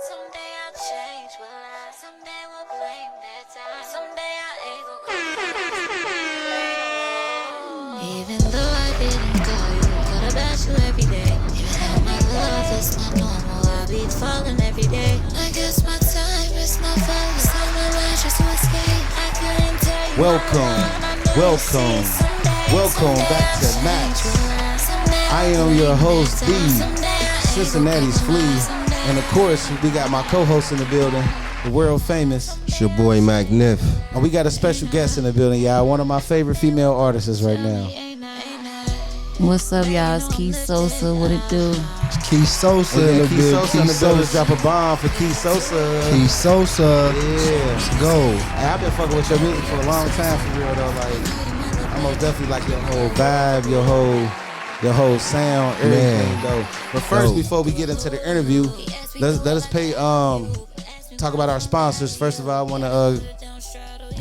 Someday I'll change, will I? Someday we'll blame that time. Someday I'll even though I didn't call you, thought about you every day. Even though my love is not normal, I'll be falling every day. I guess my time is not falling. It's on my mind just to escape. I couldn't tell you. Welcome back to Max. I am your host, D, Cincinnati's Flea. And of course, we got my co-host in the building, the world famous. It's your boy, McNiff. And we got a special guest in the building, y'all. One of my favorite female artists right now. What's up, y'all? It's Keith Sosa. What it do? It's Keith Sosa in the Keith building. Sosa in the building. Drop a bomb for Keith Sosa. Keith Sosa. Yeah. Let's go. Hey, I've been fucking with your music for a long time, for real, though. Like, I most definitely like your whole vibe, your whole sound, everything, though. But first, before we get into the interview, let us talk about our sponsors. First of all, I want to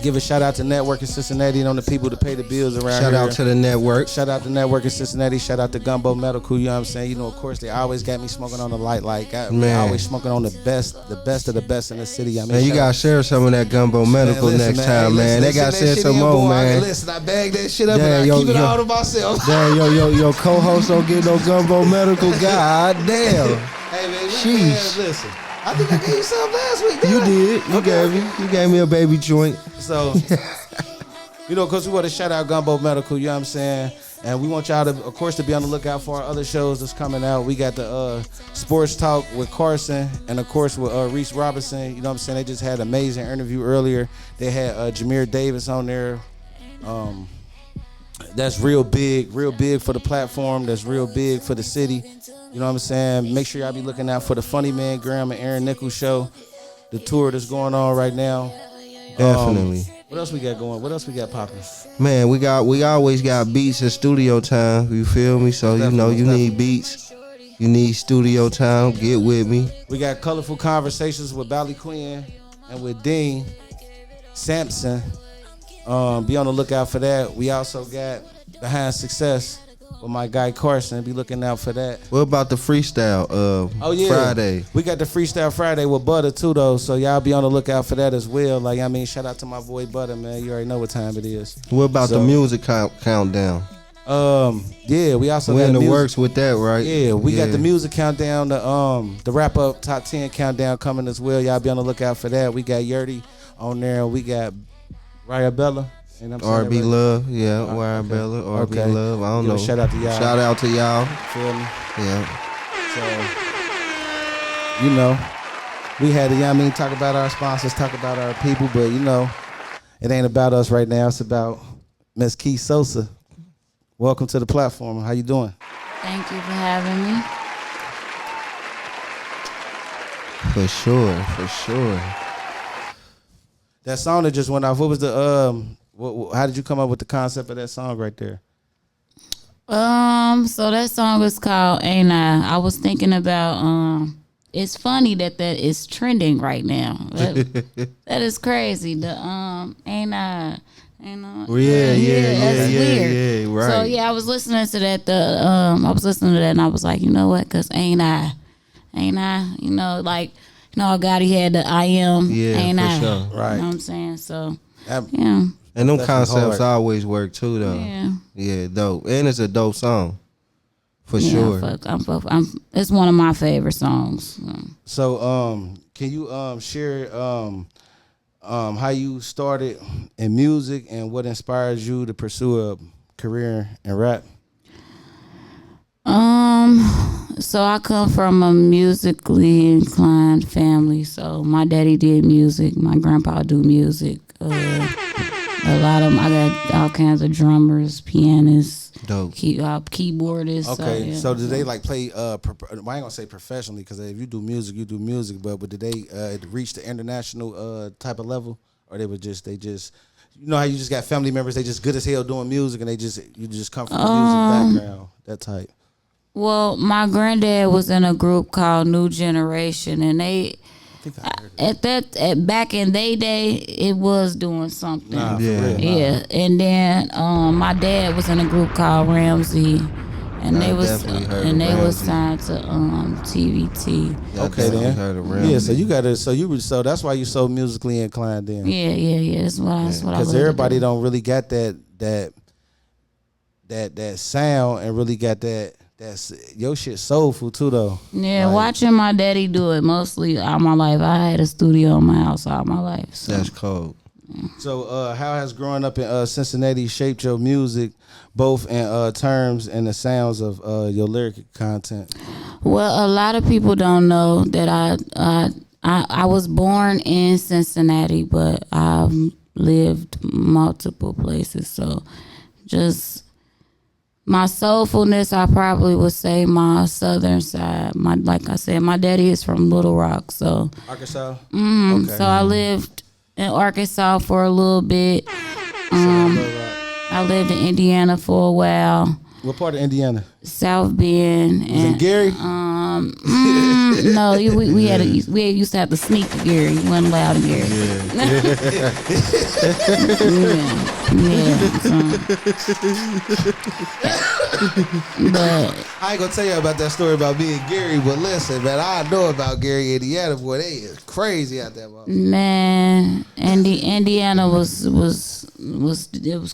give a shout out to Network in Cincinnati and on the people to pay the bills around Shout here. out to the network. Shout out to Network in Cincinnati. Shout out to Gumbo Medical. You know what I'm saying? You know, of course, they always got me smoking on the light. Like, always smoking on the best of the best in the city. I mean, Man, you gotta share some of that Gumbo Medical next time, man. They gotta share some more, man. Listen, I bagged that shit up and I keep it all to myself. Damn, your co-host don't get no Gumbo Medical. God damn. Hey, man, Sheesh. listen. I think I gave you some last week, didn't I? You did. You gave me a baby joint. So, you know, because we want to shout out Gumbo Medical, you know what I'm saying? And we want y'all to, of course, to be on the lookout for our other shows that's coming out. We got the Sports Talk with Carson and, of course, with Reese Robinson. You know what I'm saying? They just had an amazing interview earlier. They had Jameer Davis on there. That's real big for the platform. That's real big for the city. You know what I'm saying? Make sure y'all be looking out for the Funny Man Graham and Aaron Nichols show, the tour that's going on right now. Definitely. What else we got going? What else we got popping? Man, we always got beats in studio time. You feel me? So Definitely. You need beats. You need studio time. Get with me. We got colorful conversations with Bally Quinn and with Dean Sampson. Be on the lookout for that. We also got Behind Success with my guy Carson. Be looking out for that. What about the freestyle Friday? We got the Freestyle Friday with Butter too, though. So y'all be on the lookout for that as well. Like, I mean, shout out to my boy Butter, man. You already know what time it is. What about the music countdown? Yeah, we also we got in the music. works with that, right? Yeah, we got the music countdown, the wrap up top 10 countdown coming as well. Y'all be on the lookout for that. We got Yurty on there. We got Raya Bella. R.B. Love, yeah, Bella, R.B. Love. I don't know. Shout out to y'all. Shout out to y'all. Feel me? Yeah. So, you know, we had to, talk about our sponsors, talk about our people, but you know, it ain't about us right now. It's about Miss Keith Sosa. Welcome to the platform. How you doing? Thank you for having me. For sure. That song that just went off. What was the how did you come up with the concept of that song right there? So that song is called Ain't I was thinking about it's funny that is trending right now. That is crazy. The Ain't I Yeah, that's weird. Yeah, right. So yeah, I was listening to that I was listening to that and I was like, you know what? Cause ain't I, you know, like, you know, Gotti had the I am, ain't I? Sure. Right. You know what I'm saying? So That, yeah. And them That's concepts hard. always work too, though. Yeah, dope. And it's a dope song, for sure. It's one of my favorite songs. So, can you share how you started in music and what inspires you to pursue a career in rap? So I come from a musically inclined family. So my daddy did music. My grandpa do music. A lot of them. I got all kinds of drummers, pianists, dope, keyboardists. Okay, so did they like play? I ain't gonna say professionally because if you do music, you do music. But did they reach the international type of level, or they just you know how you just got family members, they just good as hell doing music, and you just come from a music background, that type. Well, my granddad was in a group called New Generation, and they back in their day, it was doing something. Nah, yeah. And then my dad was in a group called Ramsey, And they was Ramsey. signed to TVT. Okay then. Heard of Ramsey. Yeah, so you gotta, so that's why you so musically inclined then. Yeah. That's what I Because everybody don't really got that sound and really got that's your shit soulful too though. Yeah, like, watching my daddy do it mostly all my life. I had a studio in my house all my life. So. That's cold. So how has growing up in Cincinnati shaped your music, both in terms and the sounds of your lyric content? Well, a lot of people don't know that I was born in Cincinnati, but I've lived multiple places. So just my soulfulness, I probably would say my southern side. Like I said, my daddy is from Little Rock, so Arkansas. Okay. Okay. So I lived in Arkansas for a little bit. I lived in Indiana for a while. What part of Indiana? South Bend. Was it Gary? No, we used to have to sneak to Gary. We wasn't allowed in Gary. But I ain't gonna tell you about that story about me and Gary, but listen, man, I know about Gary, Indiana. Boy, they is crazy out there, motherfucker. man, Indiana was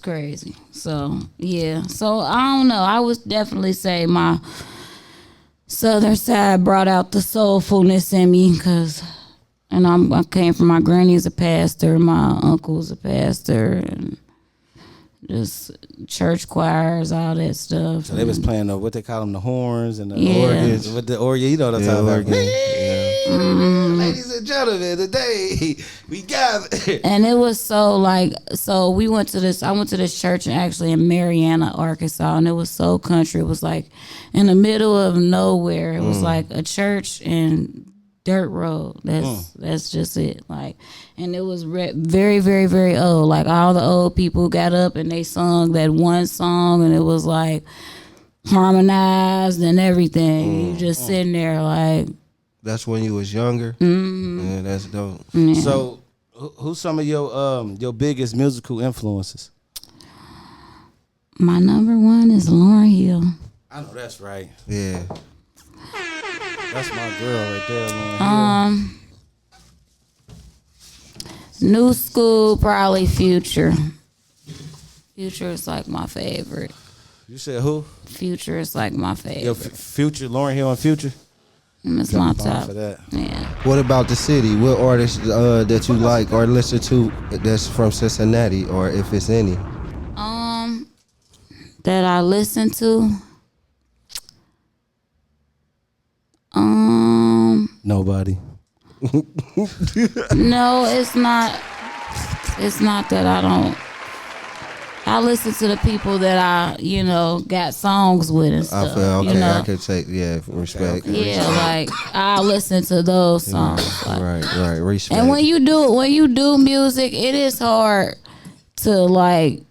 crazy. So yeah, so I don't know. I would definitely say my southern side brought out the soulfulness in me, and I came from, my granny's a pastor, my uncle's a pastor, and just church choirs, all that stuff. So they was playing what they call them, the horns and the Yeah. organs. With the organ, you know what I'm talking about. Ladies and gentlemen, today we gather. And it was so I went to this church actually in Marianna, Arkansas, and it was so country. It was like in the middle of nowhere. It was like a church and dirt road. That's just it. Like, and it was very, very, very old. Like all the old people got up and they sung that one song, and it was like harmonized and everything. You just sitting there like. That's when you was younger. Yeah, that's dope. Yeah. So, who's some of your biggest musical influences? My number one is Lauryn Hill. I know that's right. Yeah. That's my girl right there, Lauryn Hill. New school, probably Future. Future is like my favorite. You said who? Future is like my favorite. Your Future, Lauryn Hill and Future. It's my Bomb top. for that. Yeah. What about the city? What artists that you like or listen to that's from Cincinnati, or if it's any? That I listen to. Nobody. No, it's not. It's not that I don't. I listen to the people that I, got songs with and stuff. I feel okay. You know? I could take respect. Yeah, like I listen to those songs. Like, Right, respect. and when you do music, it is hard to like.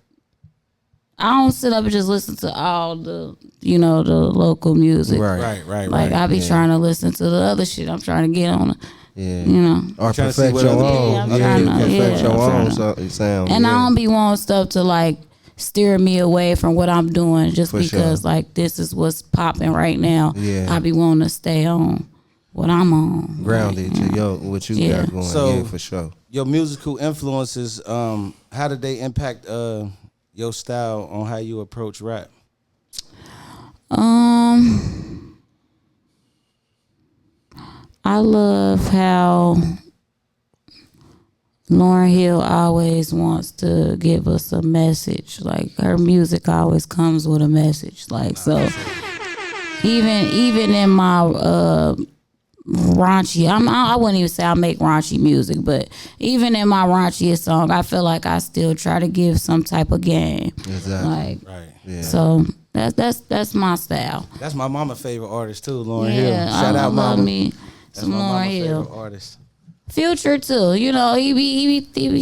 I don't sit up and just listen to all the the local music. Right. Like I be trying to listen to the other shit. I'm trying to get on it. Yeah. Or trying to see perfect what your other- own. Yeah, I'm trying to- Perfect your I'm own trying sound. And I yeah. don't be wanting stuff to like steer me away from what I'm doing just For because sure. like this is what's popping right now. Yeah. I be wanting to stay on what I'm on. Grounded Like, to what you Yeah. got going. So- Yeah, for sure. Your musical influences, how did they impact your style on how you approach rap? I love how Lauryn Hill always wants to give us a message. Like her music always comes with a message. Like so, even in my raunchy, I wouldn't even say I make raunchy music, but even in my raunchiest song, I feel like I still try to give some type of game. Exactly. Like Right. Yeah. so, that's my style. That's my mama's favorite artist too, Lauryn Yeah, Hill. Shout I out, love mama. me That's some my Lauryn mama's Hill. favorite artist. Future too, he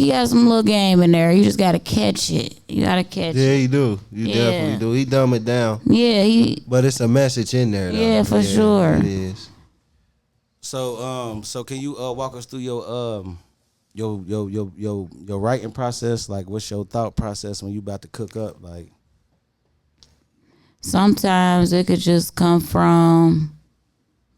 has some little game in there. You just gotta catch it. You gotta catch Yeah, it. you do. You Yeah. definitely do. He dumb it down, Yeah, but it's a message in there. Though. Yeah, for sure. It is. So can you walk us through your writing process? Like, what's your thought process when you about to cook up? Like, sometimes it could just come from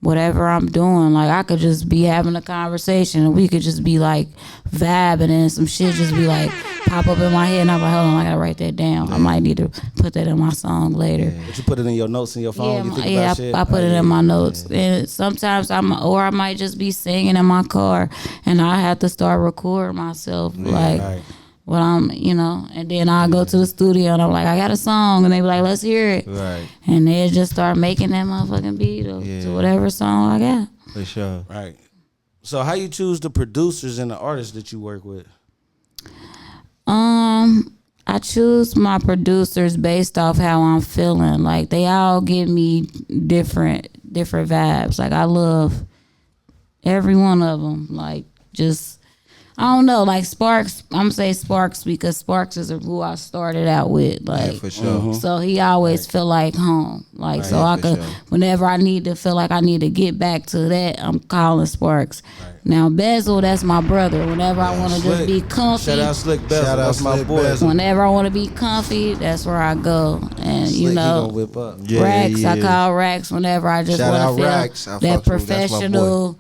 whatever I'm doing. Like I could just be having a conversation and we could just be like vibing and some shit just be like pop up in my head and I'm like, hold on, I gotta write that down. I might need to put that in my song later. But you put it in your notes in your phone? You think about shit? I put it in my notes. And sometimes I might just be singing in my car and I have to start recording myself when I'm, and then I'll go to the studio and I'm like, I got a song, and they be like, let's hear it. Right. And they just start making that motherfucking beat to whatever song I got. For sure. Right. So how you choose the producers and the artists that you work with? I choose my producers based off how I'm feeling. Like they all give me different vibes. Like I love every one of them. Like just I don't know, like Sparks. I'm gonna say Sparks because Sparks is who I started out with. Like, for sure. So he always feel like home. Like, so I could, whenever I need to feel like I need to get back to that, I'm calling Sparks. Right. Now Bezel, that's my brother. Whenever I want to just be comfy, shout out Slick Bezel, that's my boy. Bezel. Whenever I want to be comfy, that's where I go. And Slick, you know, whip up. Rax, I call Rax whenever I just want to feel that professional.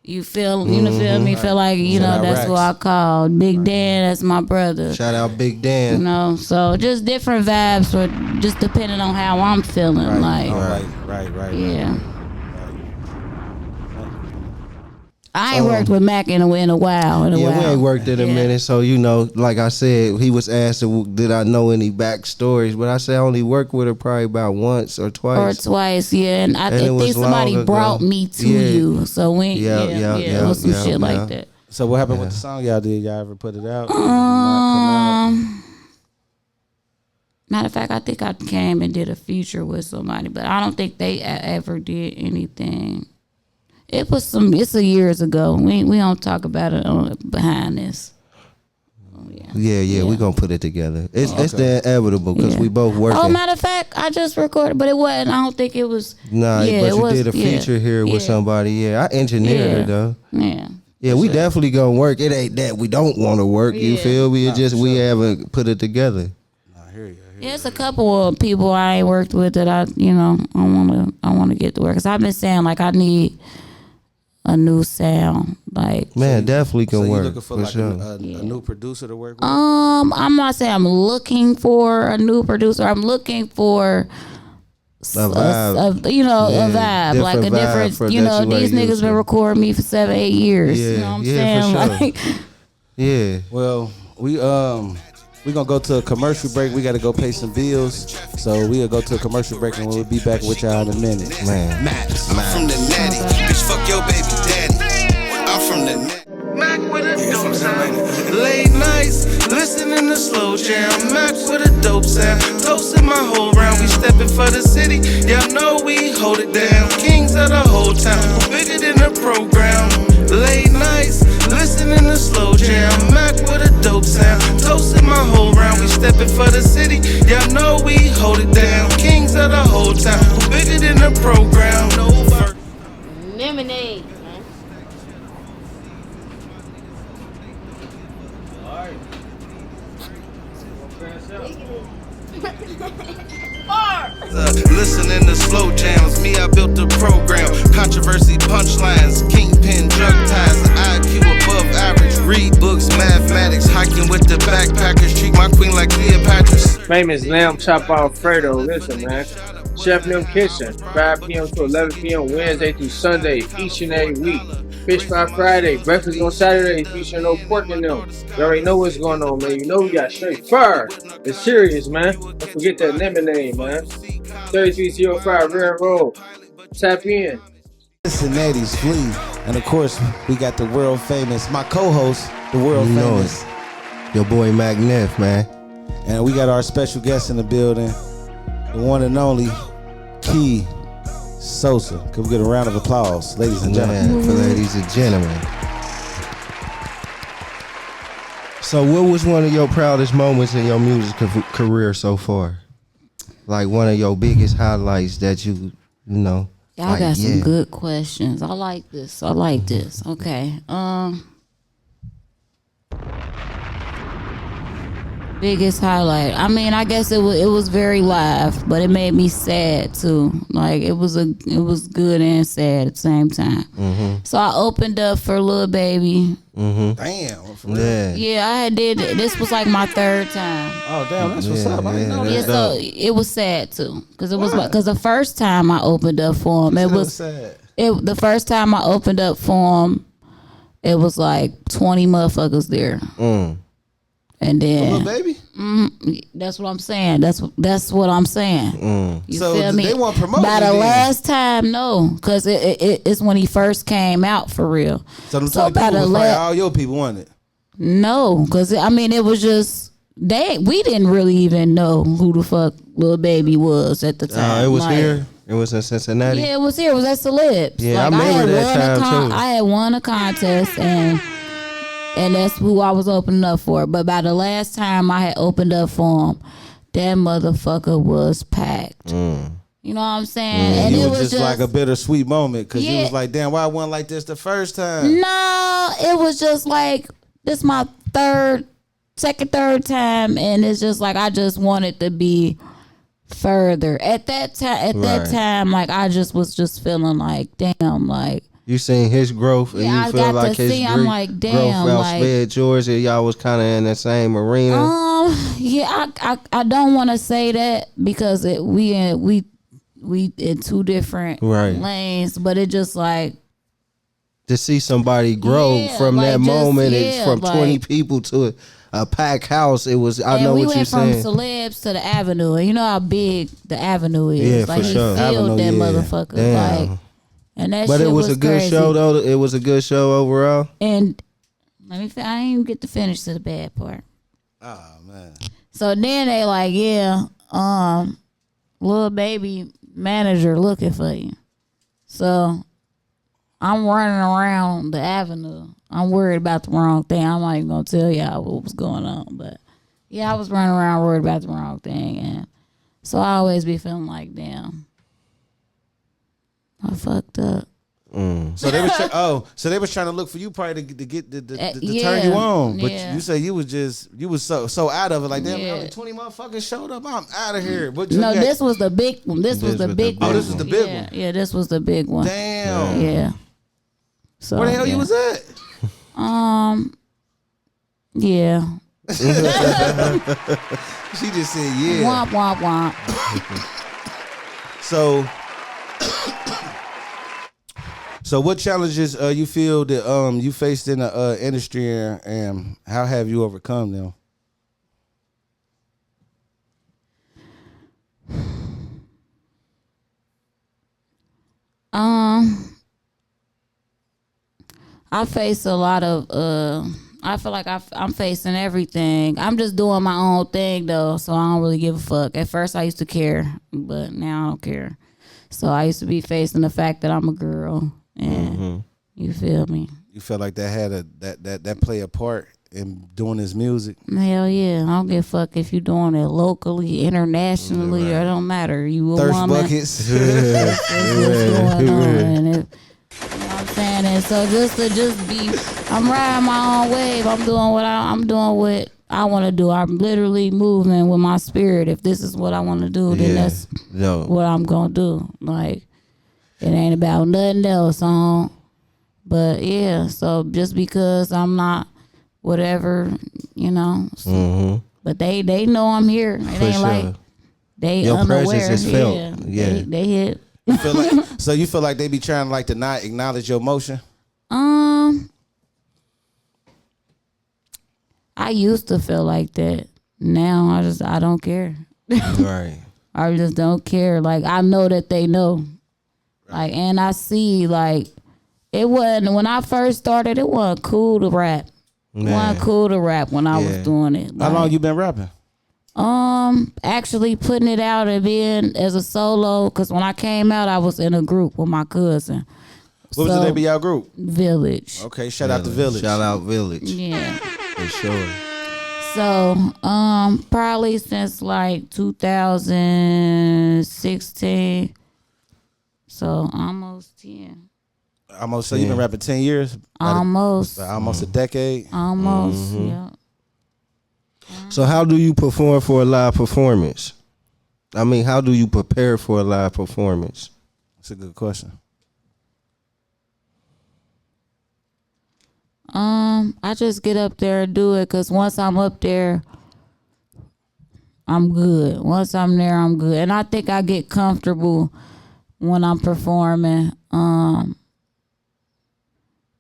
You feel me? Feel like, that's who I call. Big Dan, that's my brother. Shout out Big Dan. So just different vibes, or just depending on how I'm feeling. Right. Yeah. I ain't worked with Mac in a while. We ain't worked in a minute. So, like I said, he was asked, did I know any backstories? But I said I only worked with her probably about once or twice. And I think somebody brought me to you. So it was some shit like that. So what happened with the song y'all did? Y'all ever put it out? Matter of fact, I think I came and did a feature with somebody, but I don't think they ever did anything. It's years ago. We don't talk about it behind this. Yeah. We gonna put it together. It's the inevitable because we both working. Oh, matter of fact, I just recorded, but it wasn't. I don't think it was. Nah, but you did a feature here with somebody. Yeah, I engineered it though. Yeah, we definitely gonna work. It ain't that we don't want to work. You feel me? It's just we haven't put it together. There's a couple of people I ain't worked with that I want to get to work. Cause I've been saying like I need a new sound, like definitely can work. You looking for like a new producer to work with? I'm not saying I'm looking for a new producer. I'm looking for a vibe, a vibe, like a different. These niggas been recording me for 7-8 years. Yeah, you know what I'm saying? For sure. Well, we gonna go to a commercial break. We gotta go pay some bills. So we'll go to a commercial break and we'll be back with y'all in a minute. Max. I'm from the natty. Bitch, fuck your baby daddy. I'm from the natty. Mac with a dope sound. Late nights, listening to slow jam. Mac with a dope sound. Toasting my whole round. We stepping for the city. Y'all know we hold it down. Kings of the whole town. Bigger than the program. Late nights, listening to slow jam. Mac with a dope sound. Toasting my whole round. We stepping for the city. Y'all know we hold it down. Kings of the whole town. Bigger than the program. Lemonade. Listening to slow jams, me I built the program. Controversy punchlines, kingpin drug ties, IQ above average. Read books, mathematics, hiking with the backpackers. Treat my queen like Cleopatra's. Famous lamb chop Alfredo. Listen, man. Chef Nim Kitchen, 5 p.m. to 11 p.m. Wednesday through Sunday, each and every week. Fish Fry Friday, breakfast on Saturday, featuring no pork in them. You already know what's going on, man. You know we got straight fire. It's serious, man. Don't forget that lemonade, man. 3305 Rear Road. Tap in. Cincinnati's Flea. And of course, we got the world famous, my co-host, the world famous. Your boy Mac Neff, man. And we got our special guest in the building, the one and only Key Sosa. Can we get a round of applause, ladies and gentlemen? For ladies and gentlemen. So what was one of your proudest moments in your music career so far? Like one of your biggest highlights that you know? Y'all got some good questions. I like this. Okay. Biggest highlight. I mean, I guess it was very live, but it made me sad too. Like it was good and sad at the same time. Mm-hmm. So I opened up for Lil Baby. Mm-hmm. Damn. For real? Yeah, I did. This was like my third time. Oh damn, that's what's up. I didn't know that. Yeah, so it was sad too, because it was because the first time I opened up for him, it was sad. The first time I opened up for him, it was like 20 motherfuckers there. And then Lil Baby? That's what I'm saying. That's what I'm saying. You so feel me? They want promotion. By the then. last time, no, because it's when he first came out for real. So them 20 people was probably all your people, wasn't it? No, because I mean it was just we didn't really even know who the fuck Lil Baby was at the time. It was here. It was in Cincinnati. Yeah, it was here. It was at Celebs. Yeah, I remember that time too. I had won a contest and that's who I was opening up for. But by the last time I had opened up for him, that motherfucker was packed. You know what I'm saying? And it was just like a bittersweet moment because you was like, damn, why I wasn't like this the first time? No, it was just like, this my third time, and it's just like I just wanted to be further. At that time, like I just was just feeling like, damn, like you seen his growth, and you feel like his I'm like, damn, growth like outsped yours, and y'all was kind of in the same arena. Yeah, I don't want to say that because we in two different lanes, but it just like to see somebody grow from like that just, moment, it's from like, 20 people to a packed house. It was. I know what you're saying. We went from Celebs to the Avenue, and you know how big the Avenue is. Yeah, like for he sure. filled that motherfucker. Damn. Like, and that. But shit it was a good crazy. show, though. It was a good show overall. And I didn't even get to finish to the bad part. Oh man. So then they like, Lil Baby manager looking for you. So I'm running around the Avenue. I'm worried about the wrong thing. I'm not even gonna tell y'all what was going on, but yeah, I was running around worried about the wrong thing, and so I always be feeling like, damn, I fucked up. So they was trying to look for you probably to get to turn you on, but you said you was so out of it, like damn, only 20 motherfuckers showed up. I'm out of here. This was the big one. This was the big one. Oh, this was the big one. Yeah, this was the big one. Damn. Yeah. So where the hell you was at? Yeah. She just said yeah. Womp womp womp. So what challenges you feel that you faced in the industry, and how have you overcome them? I face a lot of I feel like I'm facing everything. I'm just doing my own thing though, so I don't really give a fuck. At first I used to care, but now I don't care. So I used to be facing the fact that I'm a girl, and you feel me? You feel like that had that play a part in doing this music? Hell yeah. I don't give a fuck if you're doing it locally, internationally, or it don't matter. You a Thirst woman. buckets. That's what's going on. And you know what I'm saying? And so just be, I'm riding my own wave. I'm doing what I want to do. I'm literally moving with my spirit. If this is what I want to do, then that's what I'm going to do. Like, it ain't about nothing else on. But yeah, so just because I'm not whatever, you know. But they know I'm here. It ain't like they your unaware. presence is felt. Yeah. They hit. You feel like they be trying like to not acknowledge your emotion? I used to feel like that. Now I don't care. Right. I just don't care. Like I know that they know. Like, and I see like it wasn't when I first started. It wasn't cool to rap. It wasn't cool to rap when I was doing it. How long you been rapping? Actually putting it out and being as a solo, because when I came out, I was in a group with my cousin. What was the name of y'all group? Village. Okay, shout out to Village. Shout out Village. Yeah. For sure. So, probably since like 2016. So almost 10. Almost. So you've been rapping 10 years? Almost. Almost a decade. Almost. Yeah. So how do you perform for a live performance? I mean, how do you prepare for a live performance? That's a good question. I just get up there and do it, cause once I'm up there, I'm good. Once I'm there, I'm good. And I think I get comfortable when I'm performing,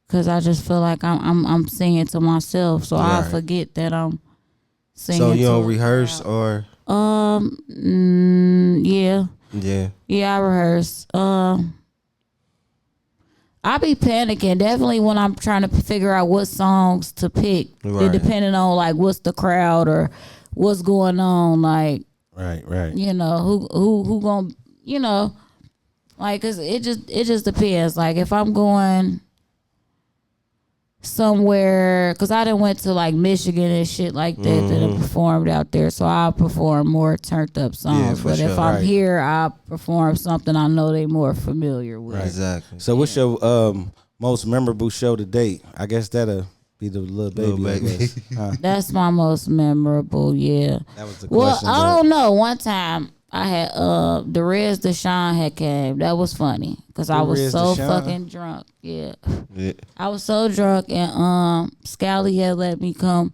cause I just feel like I'm singing to myself, so I forget that I'm singing. So you to don't rehearse or? Yeah. I rehearse. I be panicking definitely when I'm trying to figure out what songs to pick. Right. Depending on like what's the crowd or what's going on. Like, right. You know who gonna, you know, like, 'cause it just depends. Like if I'm going somewhere, cause I done went to like Michigan and shit like that that I performed out there, so I'll perform more turned up songs. But if I'm here, I'll perform something I know they more familiar with. Right. Exactly. So what's your most memorable show to date? I guess that'll be the Lil Baby. That's my most memorable. Yeah. That was the question. Well, I don't know. One time I had the Rez Deshaun had came. That was funny because I was so fucking drunk. Yeah. I was so drunk, and Scally had let me come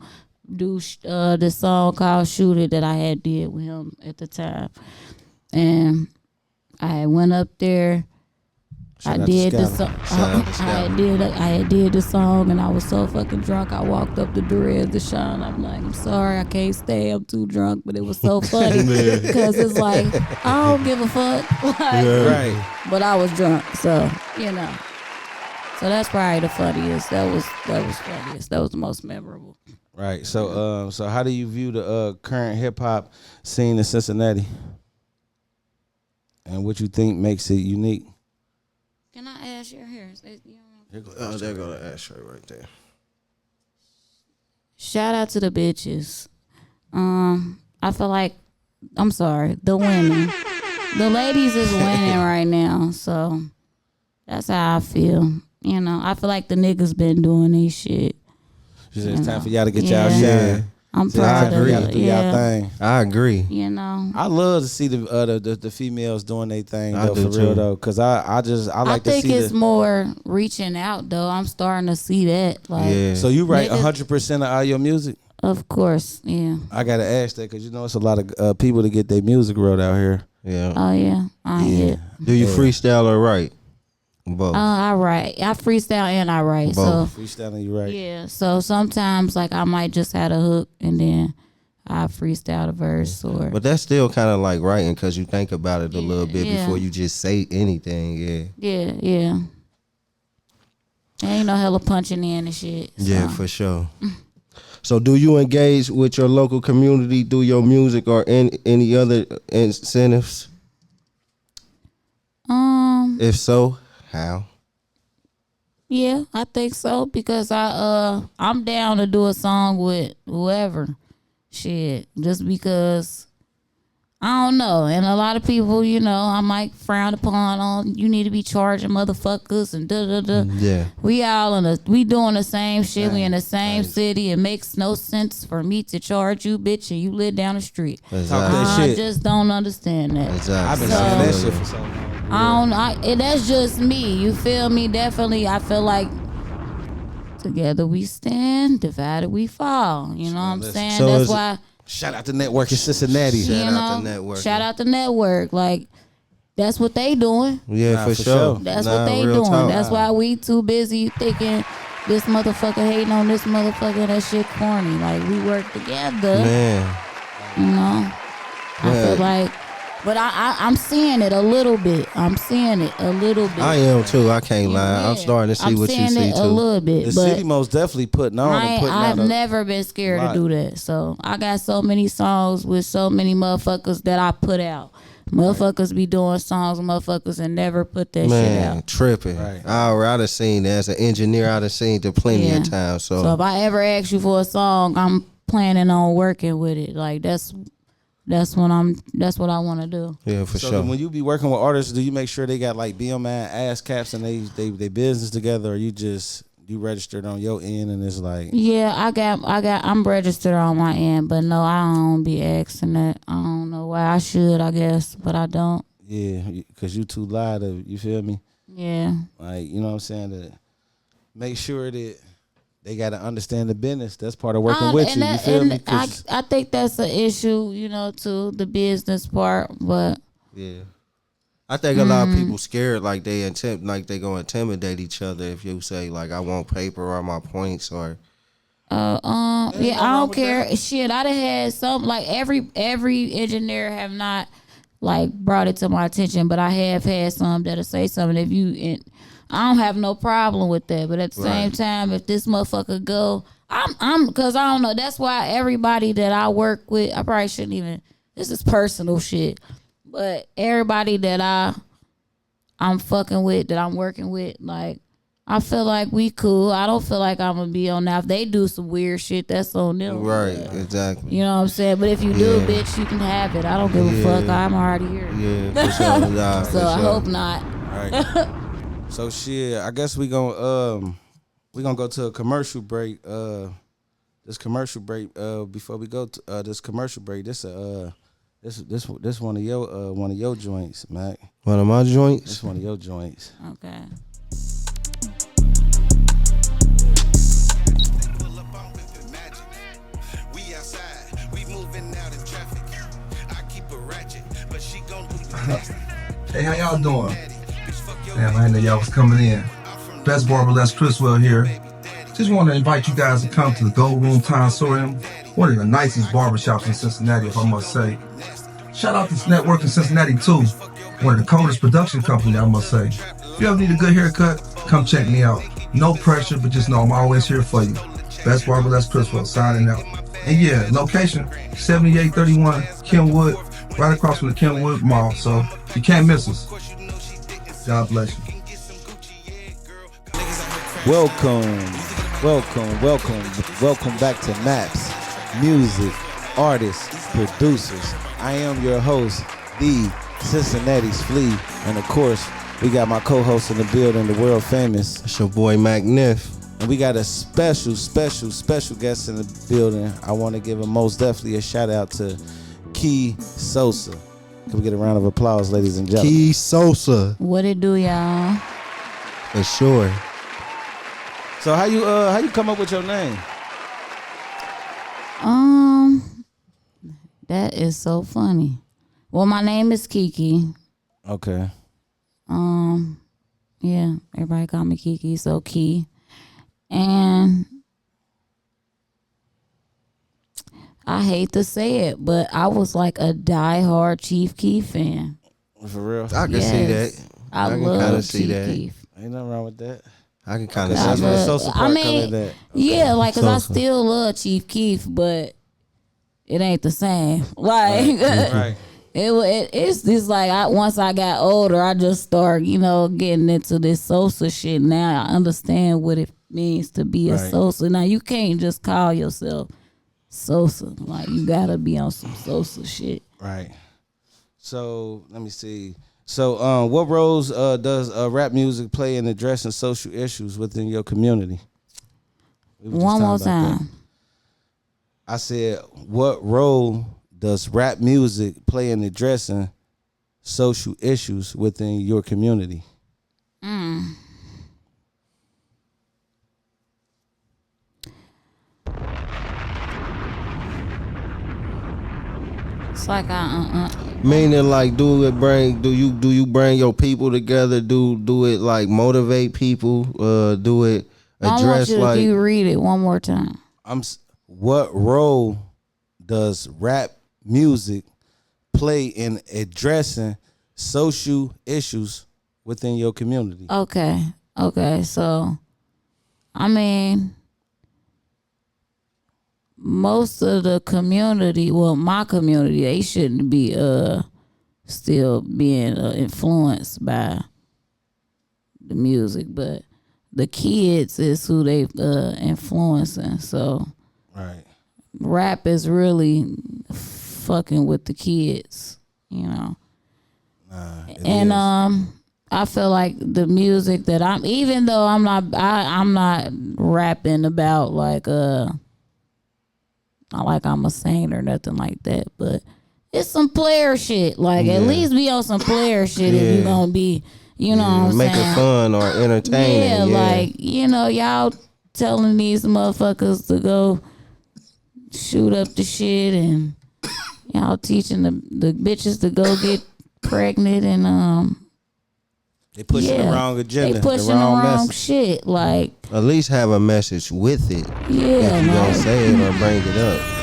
do the song called "Shoot It" that I had did with him at the time, and I went up there. I did the song. I did the song, and I was so fucking drunk. I walked up to Rez Deshaun. I'm like, I'm sorry, I can't stay. I'm too drunk, but it was so funny because it's like I don't give a fuck. Like, right. But I was drunk, so you know. So that's probably the funniest. That was funniest. That was the most memorable. Right. So so how do you view the current hip hop scene in Cincinnati, and what you think makes it unique? Can I ask your hair? Oh, there go the ashtray right there. Shout out to the bitches. I feel like, I'm sorry, the women. The ladies is winning right now, so that's how I feel. You know, I feel like the niggas been doing these shit. It's time for y'all to get y'all shine. I'm proud of it. Thing. I agree. You know, I love to see the females doing their thing though, for real though, because I like to see. I think it's more reaching out though. I'm starting to see that. Like, so you write 100% of all your music? Of course, yeah. I gotta ask that because you know it's a lot of people to get their music wrote out here. Yeah. Oh yeah, Do you freestyle or write? Both. I write. I freestyle and I write. Both. So freestyle and you write. Yeah. So sometimes like I might just have a hook and then I freestyle the verse or. But that's still kind of like writing because you think about it a little bit before you just say anything. Yeah. Ain't no hella punching in and shit. So. Yeah, for sure. So do you engage with your local community through your music or any other incentives? If so, how? Yeah, I think so because I'm down to do a song with whoever. Shit, just because I don't know, and a lot of people, you know, I might frown upon on you need to be charging motherfuckers and da. Yeah, we all we doing the same shit. We in the same city. It makes no sense for me to charge you, bitch, and you live down the street. Exactly. I just don't understand that. Exactly. I've been saying that shit for so long. That's just me. You feel me? Definitely, I feel like together we stand, divided we fall. You know what I'm saying? So that's why. Shout out to Network in Cincinnati. Shout out to Network. Like, that's what they doing. Yeah, for sure. That's what they doing. Talk. That's why we too busy thinking this motherfucker hating on this motherfucker. That shit corny. Like, we work together. Man. You know? I feel like, but I'm seeing it a little bit. I am too. I can't lie. I'm starting to see what you see too. I'm seeing it a little bit. The city most definitely putting on. I've never been scared to do that. So I got so many songs with so many motherfuckers that I put out. Motherfuckers be doing songs, motherfuckers, and never put that shit out. Tripping. Right. I'd have seen that as an engineer. I'd have seen it plenty of times. So if I ever ask you for a song, I'm planning on working with it. Like that's what I want to do. Yeah, for sure. So when you be working with artists, do you make sure they got like BMI ass caps and they business together, or you just you registered on your end, and it's like yeah, I'm registered on my end, but no, I don't be asking that. I don't know why. I should, I guess, but I don't. Yeah, because you too loud of it. You feel me? Yeah. Like, you know what I'm saying? To make sure that they got to understand the business. That's part of working with you. You feel me? I think that's an issue, too, the business part, but. Yeah. I think a lot of people scared like they gonna intimidate each other if you say like I want paper or my points or Yeah, I don't care. That. Shit, I done had some like every engineer have not like brought it to my attention, but I have had some that'll say something. I don't have no problem with that, but at the same time, if this motherfucker go, cause I don't know. That's why everybody that I work with, I probably shouldn't even. This is personal shit. But everybody that I'm fucking with, that I'm working with, like, I feel like we cool. I don't feel like I'm gonna be on that. If they do some weird shit, that's on them. Right, exactly. You know what I'm saying? But if you do, bitch, you can have it. I don't give a fuck. I'm already here. Yeah, for sure. Nah, so I hope not. Right. So shit, I guess we gonna go to a commercial break. This commercial break. Before we go to this commercial break, this one of your joints, Mac. One of my joints? This one of your joints. Okay. Hey, how y'all doing? Damn, I didn't know y'all was coming in. Best Barber Les Criswell here. Just want to invite you guys to come to the Gold Room Tonsorium, one of the nicest barbershops in Cincinnati, if I must say. Shout out to this network in Cincinnati too, one of the coldest production companies, I must say. If you ever need a good haircut, come check me out. No pressure, but just know I'm always here for you. Best Barber Les Criswell signing out. And yeah, location 7831 Kenwood, right across from the Kenwood Mall, so you can't miss us. God bless you. Welcome back to Maps, music, artists, producers. I am your host, the Cincinnati's Flea, and of course, we got my co-host in the building, the world famous. It's your boy McNiff. And we got a special guest in the building. I want to give a most definitely a shout out to Key Sosa. Can we get a round of applause, ladies and gentlemen? Key Sosa. What it do, y'all? For sure. So how you come up with your name? That is so funny. Well, my name is Kiki. Okay. Yeah, everybody call me Kiki, so Key. And I hate to say it, but I was like a diehard Chief Keef fan. For real? I can see that. I love Chief Keef. Ain't nothing wrong with that. I can kind of see that. that. The Sosa part coming that. Okay. Yeah, like, cause I still love Chief Keef, but it ain't the same. Like, right. It's just like once I got older, I just started, getting into this Sosa shit. Now I understand what it means to be a Sosa. Now you can't just call yourself Sosa. Like, you gotta be on some Sosa shit. Right. So let me see. So what roles does rap music play in addressing social issues within your community? One more time. That. I said, what role does rap music play in addressing social issues within your community? It's like meaning like do you bring your people together? Do it like motivate people? Do it address like? You read it one more time. What role does rap music play in addressing social issues within your community? Okay. So, I mean, most of the community, well, my community, they shouldn't be still being influenced by the music, but the kids is who they influencing. So, right, rap is really fucking with the kids, and is. I feel like the music that even though I'm not rapping about like not like I'm a saint or nothing like that, but it's some player shit. Like at least be on some player shit if you gonna be, you know what I'm make saying? it fun or entertaining. Yeah, like, you know, y'all telling these motherfuckers to go shoot up the shit and y'all teaching the bitches to go get pregnant and they pushing the wrong agenda. They pushing the wrong shit. Like at least have a message with it. Yeah, if you gonna say it or bring it up.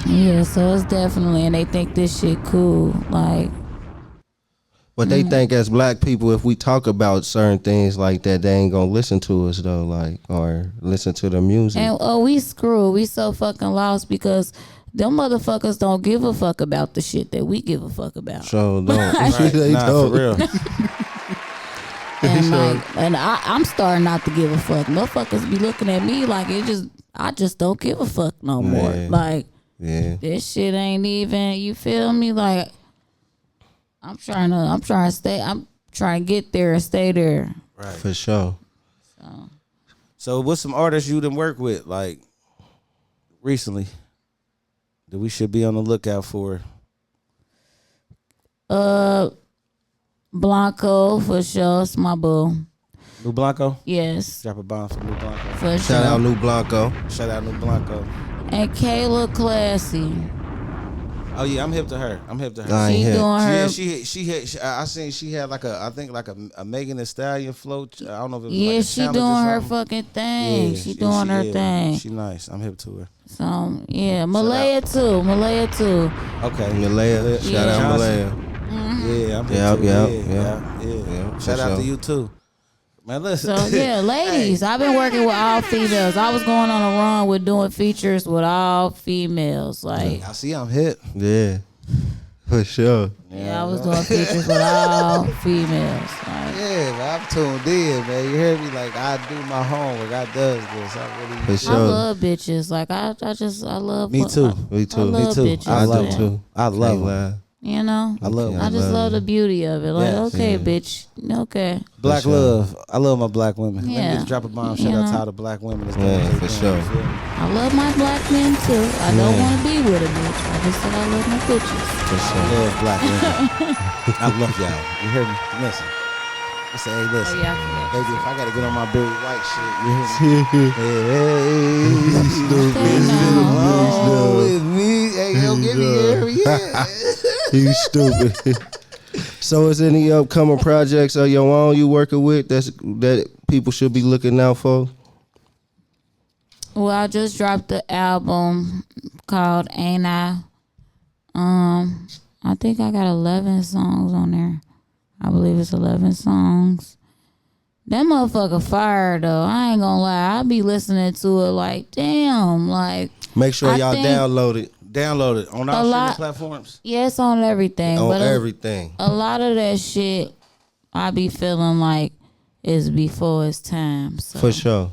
Yeah, so it's definitely, and they think this shit cool. Like, but they think as black people, if we talk about certain things like that, they ain't gonna listen to us though, like, or listen to the music. And we screwed. We so fucking lost because them motherfuckers don't give a fuck about the shit that we give a fuck about. So don't. For real. And I'm starting not to give a fuck. Motherfuckers be looking at me like I just don't give a fuck no more. Like, this shit ain't even, you feel me? Like, I'm trying to get there and stay there. Right. For sure. So what's some artists you done work with, like, recently that we should be on the lookout for? Blanco, for sure. It's my boo. New Blanco? Yes. Drop a bomb for New Blanco. For Shout out New Blanco. Shout out New Blanco. And Kayla Classy. Oh yeah, I'm hip to her. She doing her. She I seen she had like a Megan Thee Stallion float. I don't know if it was Yeah, like a she challenge doing or her something. fucking thing. Yeah, she doing her thing. She nice. I'm hip to her. So yeah, Malaya too. Okay. Malaya. Shout out Malaya. Yeah, I'm hip to her. Yeah. Shout out to you too. Man, listen. So yeah, ladies, I've been working with all females. I was going on a run with doing features with all females. Like, I see I'm hip. Yeah. For sure. Yeah, I was doing features with all females. Like, Yeah, man, I'm tuned in, man. You hear me? Like, I do my homework. I does this. I really. For sure. I love bitches. Like I love. Me too. Me too. I love Me too. bitches. I love man. too. I love them. You know, I love. I just love the beauty of it. Like, Yes. okay, Yeah. bitch, okay. Black sure. love. I love my black women. Let me Yeah. just drop a bomb. Shout You out to know. all the black women. That's Yeah, doing what for they sure. doing, you feel me? I love my black men too. I don't want to be with a bitch. I just said I love my bitches. For I sure. love black women. I love y'all. You hear me? Listen. I say, hey, listen. Oh, yeah, I forgot. Baby, if I gotta get on my Barry White shit, you hear me? Hey, Stupid. oh, with me. Hey, yo, give me here. Yeah. You stupid. So is any upcoming projects of your own you working with that people should be looking out for? Well, I just dropped the album called Ain't I. I think I got 11 songs on there. I believe it's 11 songs. That motherfucker fire though. I ain't gonna lie. I be listening to it like, damn, like. Make sure I y'all think- download it Download it on all lot- streaming platforms. Yeah, it's on everything. on but everything. a lot of that shit, I be feeling like is before its time. So For sure.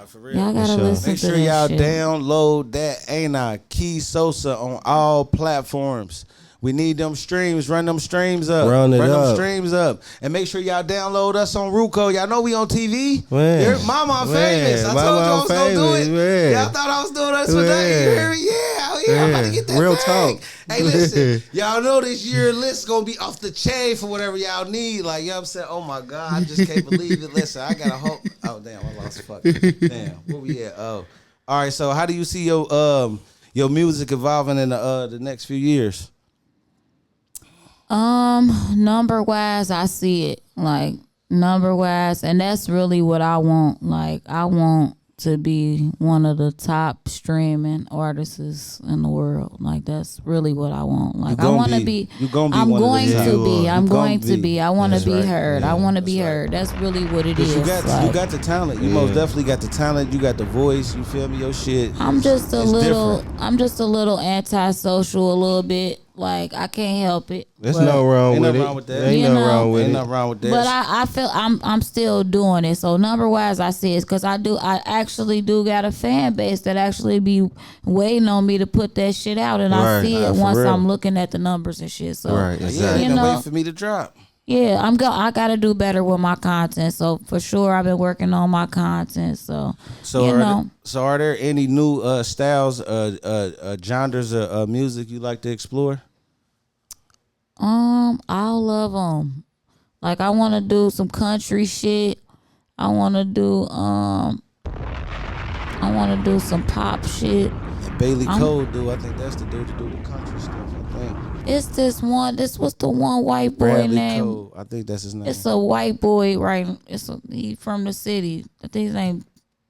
For real. y'all gotta sure. listen Make to sure that y'all shit. download that Ain't I Key Sosa on all platforms. We need them streams. Run them streams up. Run it them up. streams up. And make sure y'all download us on Ruco. Y'all know we on TV. Man. Mama Man. famous. I told you I was going to do it. Man. Y'all thought I was doing us for nothing. You hear me? Yeah. I'm about to get that Real bag. talk. Hey, listen. Y'all know this year list going to be off the chain for whatever y'all need. Like, you know what I'm saying? Oh, my God. I just can't believe it. Listen, I got to hope. Oh, damn. I lost fuck. Damn. Where we at? Oh. All right. So how do you see your music evolving in the next few years? Number wise, I see it like number wise, and that's really what I want. Like, I want to be one of the top streaming artists in the world. Like, that's really what I want. Like, I want to be. You gonna be I'm one going of the top. to be. I'm You gonna going to be. I want to That's be right. heard. I Yeah, want to be that's right. heard. That's really what it is. You got Like, the talent. You most definitely got the talent. You got the voice. You feel me? Your shit. I'm just a it's little. different. I'm just a little antisocial, a little bit. Like, I can't help it. There's But- no wrong Ain't with nothing it. wrong with that. Ain't You nothing know? wrong with Ain't it. nothing wrong with that. But I feel I'm still doing it. So number wise, I see it because I actually do got a fan base that actually be waiting on me to put that shit out, and I Right. see it For once real. I'm looking at the numbers and shit. So Right, yeah, exactly. you ain't no know, waiting for me to drop. Yeah, I gotta do better with my content. So for sure, I've been working on my content. So are there any new styles, genres of music you like to explore? All of them. Like I want to do some country shit. I want to do some pop shit. And Bailey Cole do. I think that's the dude to do the country stuff. I think. It's this one. This was the one white boy Bradley named. Cole. I think that's his name. It's a white boy, right? He from the city. I think his name.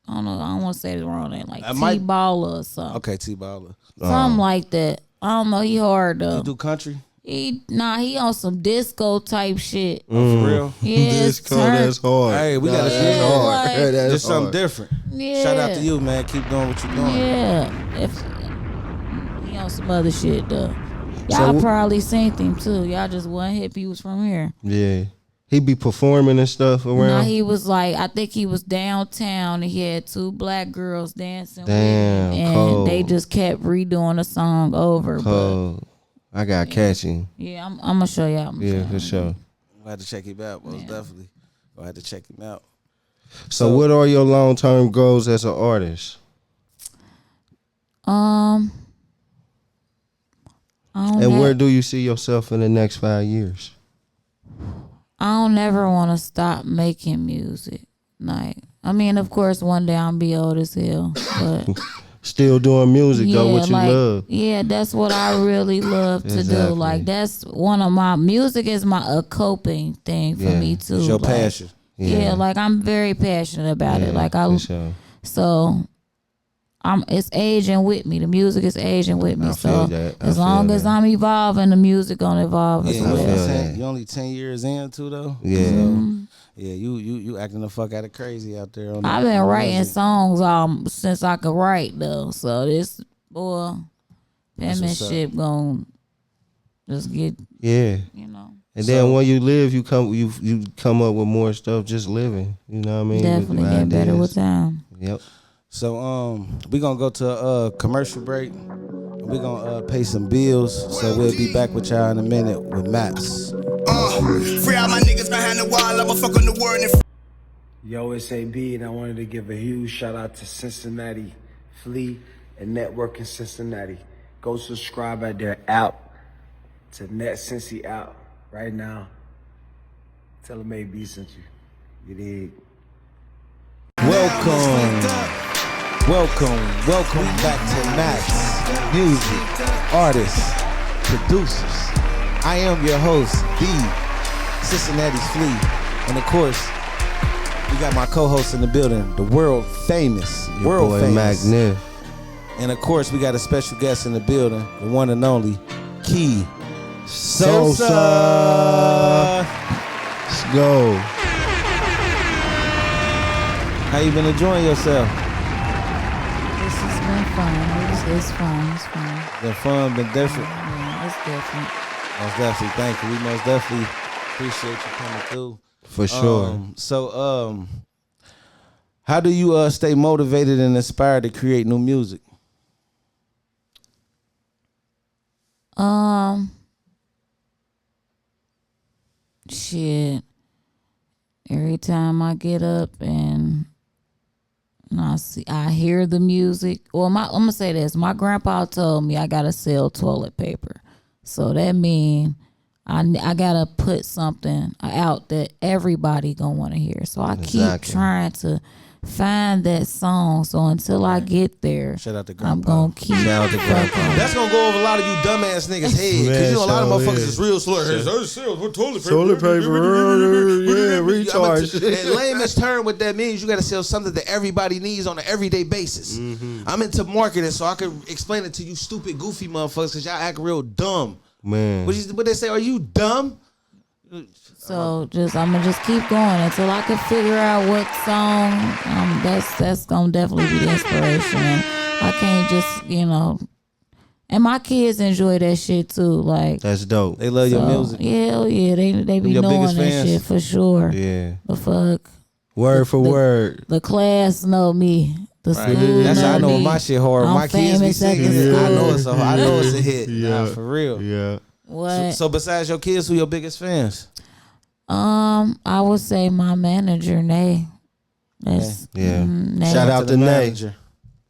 I don't know. I don't want to say the wrong name. Like T-Baller or something. Okay, T-Baller. Something like that. I don't know. He hard though. You do country? He on some disco type shit. Oh, for real? Yeah, disco, that's hard. Hey, we gotta that's hard. Like, That's just something hard. different. Yeah. Shout out to you, man. Keep doing what you're doing. Yeah. If he on some other shit though. Y'all probably seen him too. Y'all just wasn't hip. He was from here. Yeah. He be performing and stuff around. Nah, he was like, I think he was downtown and he had 2 black girls dancing Damn, with him. And cold. they just kept redoing the song over. Cold. I got catching. Yeah, I'm gonna show y'all. For sure. We'll have to check him out, most definitely. We'll have to check him out. So what are your long-term goals as an artist? And where do you see yourself in the next 5 years? I don't never want to stop making music. Like, I mean, of course, one day I'll be old as hell, but still doing music though, what you love. Yeah, that's what I really love to do. Like, that's one of my music is a coping thing for me too. It's your like, passion. Yeah, like I'm very passionate about it. Like it's aging with me. The music is aging with me. So as long as I'm evolving, the music gonna evolve as well. You only 10 years in too though. Yeah. Mm-hmm. Yeah, you acting the fuck out of crazy out there. I've been writing songs since I could write though. So this penmanship gonna just get you know. And then when you live, you come up with more stuff just living. You know what I mean? Definitely get better with time. Yep. So we gonna go to a commercial break. We gonna pay some bills. So we'll be back with y'all in a minute with Maps. Free all my niggas behind the wall. I'ma fuck on the word and Yo, it's AB, and I wanted to give a huge shout out to Cincinnati Flea and Network in Cincinnati. Go subscribe at their app to Net Cincy app right now. Tell them AB sent you. You dig? Welcome back to Maps, music, artists, producers. I am your host, the Cincinnati Flea, and of course, we got my co-host in the building, the world famous, Magnif. And of course, we got a special guest in the building, the one and only Key Sosa. Let's go. How you been enjoying yourself? This has been fun. It's fun. Been fun, been different. Yeah, it's different. Most definitely, thank you. We most definitely appreciate you coming through. For sure. So, how do you stay motivated and inspired to create new music? Shit. Every time I get up and I hear the music. Well, I'm gonna say this. My grandpa told me I gotta sell toilet paper, so that means I gotta put something out that everybody gonna want to hear. So I keep trying to find that song. So until I get there, shout out to Grandpa. I'm gonna keep. Shout out to Grandpa. That's gonna go over a lot of you dumbass niggas' head, because you know a lot of motherfuckers is real slow. Toilet paper, recharge. In layman's term, what that means, you gotta sell something that everybody needs on an everyday basis. I'm into marketing, so I can explain it to you stupid, goofy motherfuckers, because y'all act real dumb. Man, what they say? Are you dumb? So I'm gonna just keep going until I can figure out what song. That's gonna definitely be the inspiration. And I can't just and my kids enjoy that shit too. Like, that's dope. They love your music. Hell yeah, they be your knowing biggest that fans? shit for sure. Yeah. The fuck. Word for word. The class know me. The school That's how I know me. my shit hard. I'm My kids be famous at singing the it. I school. know it's a hit. Yeah. Nah, for real. Yeah. What? So besides your kids, who your biggest fans? I would say my manager, Nay. That's Nay. Shout out to Nay.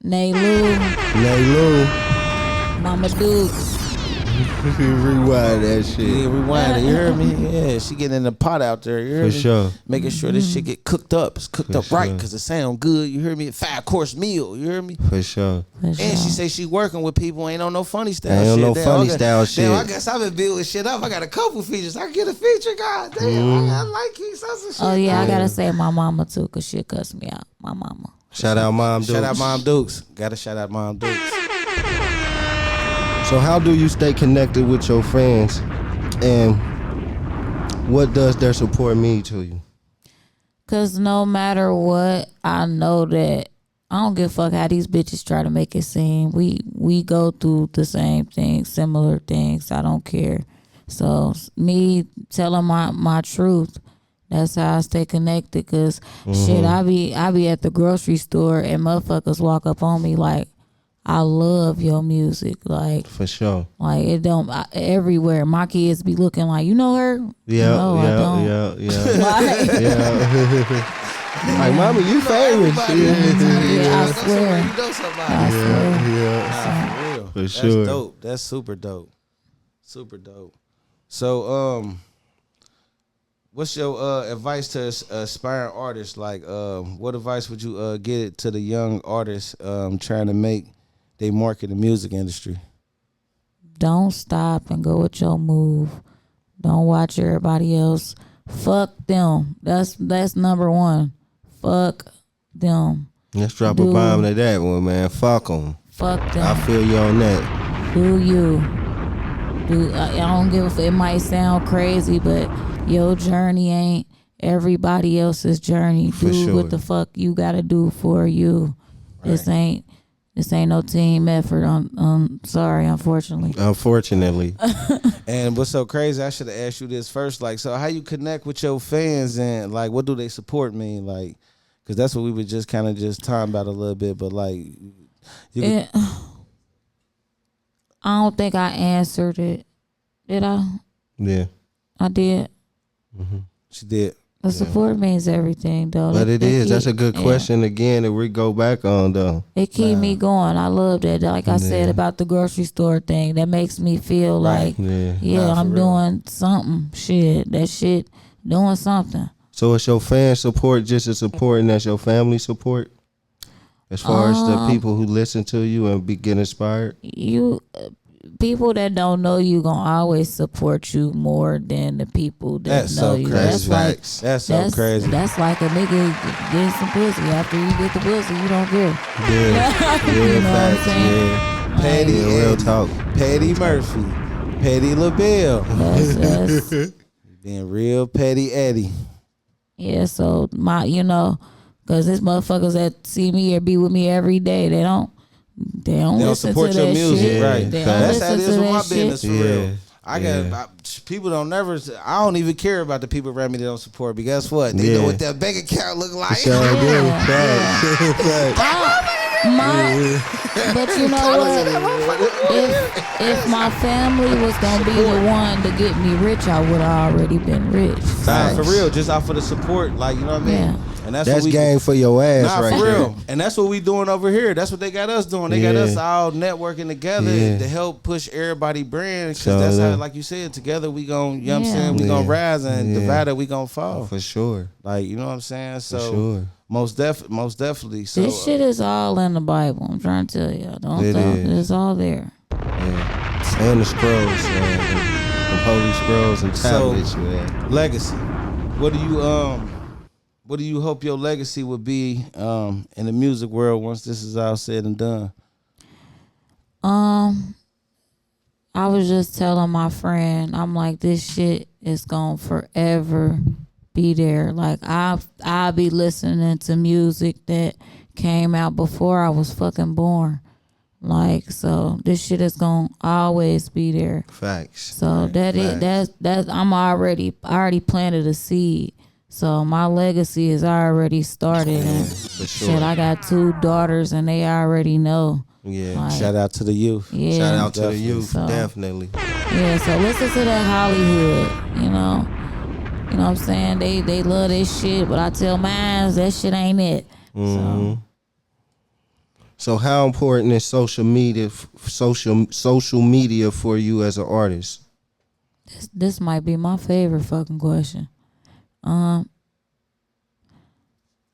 Nay Lou. Nay Lou. Mama Dukes. Rewind that shit. Yeah, rewind it. You heard me? Yeah, she getting in the pot out there. You heard For me? sure. Making sure this shit get cooked up. It's cooked For up right sure. because it sound good. You heard me? 5-course meal. You heard me? For sure. And she say she working with people ain't on no funny style Ain't on shit. no funny style shit. Damn, I guess I've been building shit up. I got a couple features. I can get a feature. God damn, I like Keith Sosa shit. Oh yeah, I gotta say my mama too, cause she cuss me out. My mama. Shout out Mom Dukes. Shout out Mom Dukes. Gotta shout out Mom Dukes. So how do you stay connected with your fans, and what does their support mean to you? Cause no matter what, I know that I don't give a fuck how these bitches try to make it seem. We go through the same things, similar things. I don't care. So me telling my truth, that's how I stay connected. Cause shit, I be at the grocery store and motherfuckers walk up on me like, I love your music, like For sure. Like it don't everywhere. My kids be looking like, you know her? Yeah, No, I don't. Like, Like, mama, you famous. yeah, I swear. You know somebody. I swear. For real. For That's sure. dope. That's super dope. Super dope. So, what's your advice to aspiring artists? Like, what advice would you get to the young artists trying to make they mark in the music industry? Don't stop and go with your move. Don't watch everybody else. Fuck them. That's number one. Fuck them. Let's drop a bomb to that one, man. Fuck them. Fuck them. I feel you on that. Do you? I don't give a fuck. It might sound crazy, but your journey ain't everybody else's journey. For Do sure. what the fuck you gotta do for you. Right. This ain't no team effort. I'm sorry, unfortunately. Unfortunately. And what's so crazy, I should have asked you this first. Like, so how you connect with your fans and like, what do they support mean? Like, because that's what we were just kind of just talking about a little bit. But like, I don't think I answered it. Did I? Yeah. I did. she did. The support means everything, though. But it is. That's a good question again that we go back on, though. It keep me going. I love that. Like I said about the grocery store thing, that makes me feel like, I'm doing something. That shit doing something. So is your fan support just as important as your family support? As far as the people who listen to you and get inspired? People that don't know you gonna always support you more than the people that know you. That's so crazy. That's like a nigga getting some pussy. After you get the pussy, you don't care. Yeah. You know what I'm saying? Yeah. Patty, real talk. Patty Murphy, Patty LaBelle. That's Being real Patty Eddie. yeah. So cause there's motherfuckers that see me or be with me every day. They don't listen support to your that music, shit. right? They That's don't how it listen is to with my that shit. business for real. I got people don't never. I don't even care about the people around me that don't support me. Guess what? They know what that bank account look like. But you know what? If my family was gonna be the one to get me rich, I would have already been rich. For real, just off of the support, like, you know what I mean? Yeah. And that's That's what we game for your ass right for there. real. And that's what we doing over here. That's what they got us doing. They got us all networking together to help push everybody brand. Because that's how, like you said, together we gon', you know what I'm saying? We gonna rise, and divided we gonna fall. For sure. Like, you know what I'm saying? So For sure. most definitely. So This shit is all in the Bible. I'm trying to tell y'all. It's all there. Yeah. And the scrolls, man. The holy scrolls and tablets, man. Legacy. What do you hope your legacy would be in the music world once this is all said and done? I was just telling my friend, I'm like, this shit is gonna forever be there. Like I'll be listening to music that came out before I was fucking born. Like, so this shit is gonna always be there. Facts. So I already planted a seed. So my legacy is already started, and shit, I got 2 daughters, and they already know. Yeah. Like, Shout out to the youth. Yeah. Shout out to the youth, So, definitely. Yeah, so listen to that Hollywood, You know what I'm saying? They love this shit, but I tell mine that shit ain't it. So how important is social media for you as an artist? This might be my favorite fucking question. I'm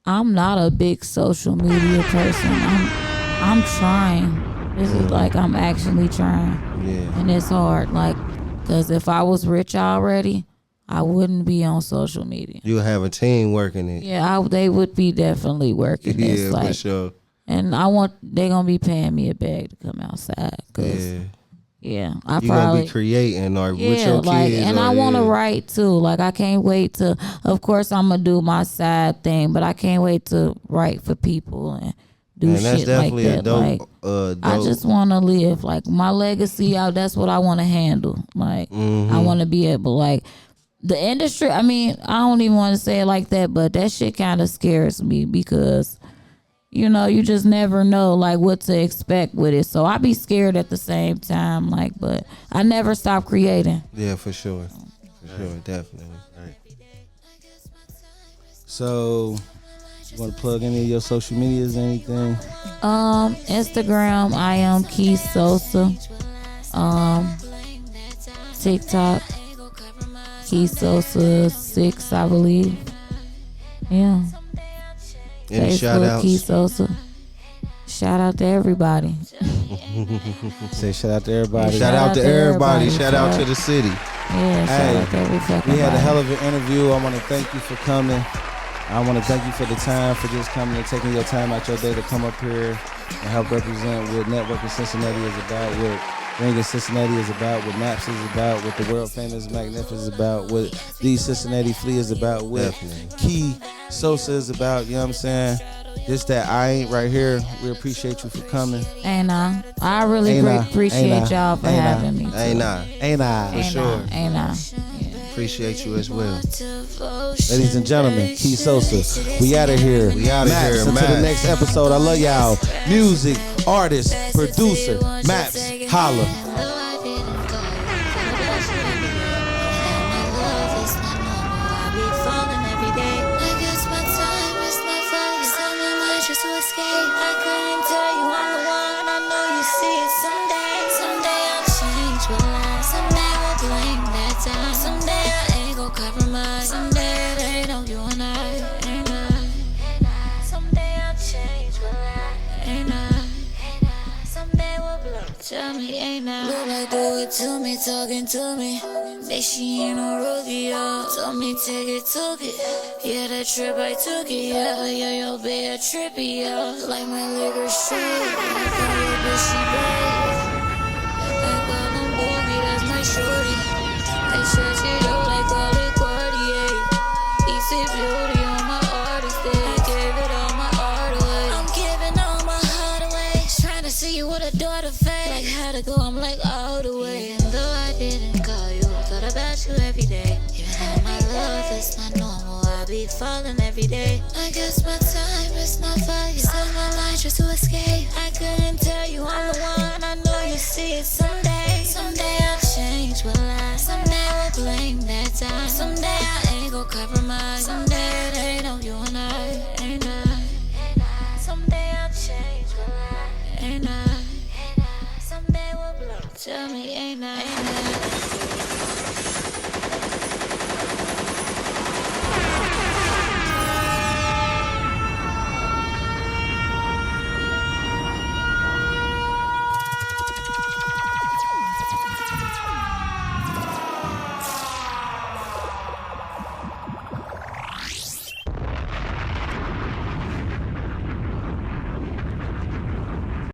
not a big social media person. I'm trying. This is like I'm actually trying. Yeah. And it's hard. Like, cause if I was rich already, I wouldn't be on social media. You have a team working it. Yeah, they would be definitely working this. Yeah, like, for sure. And they gonna be paying me a bag to come outside. Cause you probably gonna be creating or with your kids. And I want to write too. Like I can't wait to. Of course, I'm gonna do my side thing, but I can't wait to write for people and do shit like that. Dope. I just want to live like my legacy out. That's what I want to handle. Like I want to be able like. The industry, I mean, I don't even want to say it like that, but that shit kind of scares me because, you know, you just never know, like, what to expect with it. So I be scared at the same time, like, but I never stop creating. Yeah, for sure. For sure, definitely. Right. So, you want to plug any of your social medias, anything? Instagram, I am Key Sosa. TikTok. Key Sosa 6, I believe. Yeah. Any Facebook, shout outs? Key Sosa. Shout out to everybody. Say shout out to everybody. Shout out to everybody. Shout out to the city. Yeah, shout out to every fucking We had a body. hell of an interview. I want to thank you for coming. I want to thank you for the time, for just coming and taking your time out your day to come up here and help represent what Networking Cincinnati is about, what Ringing Cincinnati is about, what MAPS is about, what the world famous Magnificent is about, what the Cincinnati Flea is about, what Key Sosa is about, you know what I'm saying? Just that I ain't right here. We appreciate you for coming. And I really appreciate y'all for having me. Ain't I? For sure. Ain't I? Appreciate you as well. Ladies and gentlemen, Key Sosa. We out of here. Maps. Until the next episode. I love y'all. Music, artist, producer, Maps, holla. Tell me, ain't I? Look like do it to me, talking to me. Bitch, she ain't no rookie, yo. Told me take it, took it. Yeah, that trip I took it, yeah. Yeah, yo, bitch, trippy, yo. Like my liquor straight. I call your bitch, she bad. I call them boogie, that's my shorty. I stretch it out like all the Cartier. Easy beauty on my artist day. I gave it all my art away. I'm giving all my heart away. Trying to see you with a daughter face. Like how to go, I'm like all the way. Even though I didn't call you, thought about you every day. Even though my love is not normal, I be falling every day. I guess my time is not for you. Set my life just to escape. I couldn't tell you I'm the one. I know you see it someday. Someday I'll change, will I? Someday we'll blame that time. Someday I ain't gon' compromise. Someday it ain't no you and I, ain't I? Someday I'll change, will I? Ain't I? Someday we'll blow. Tell me, ain't I?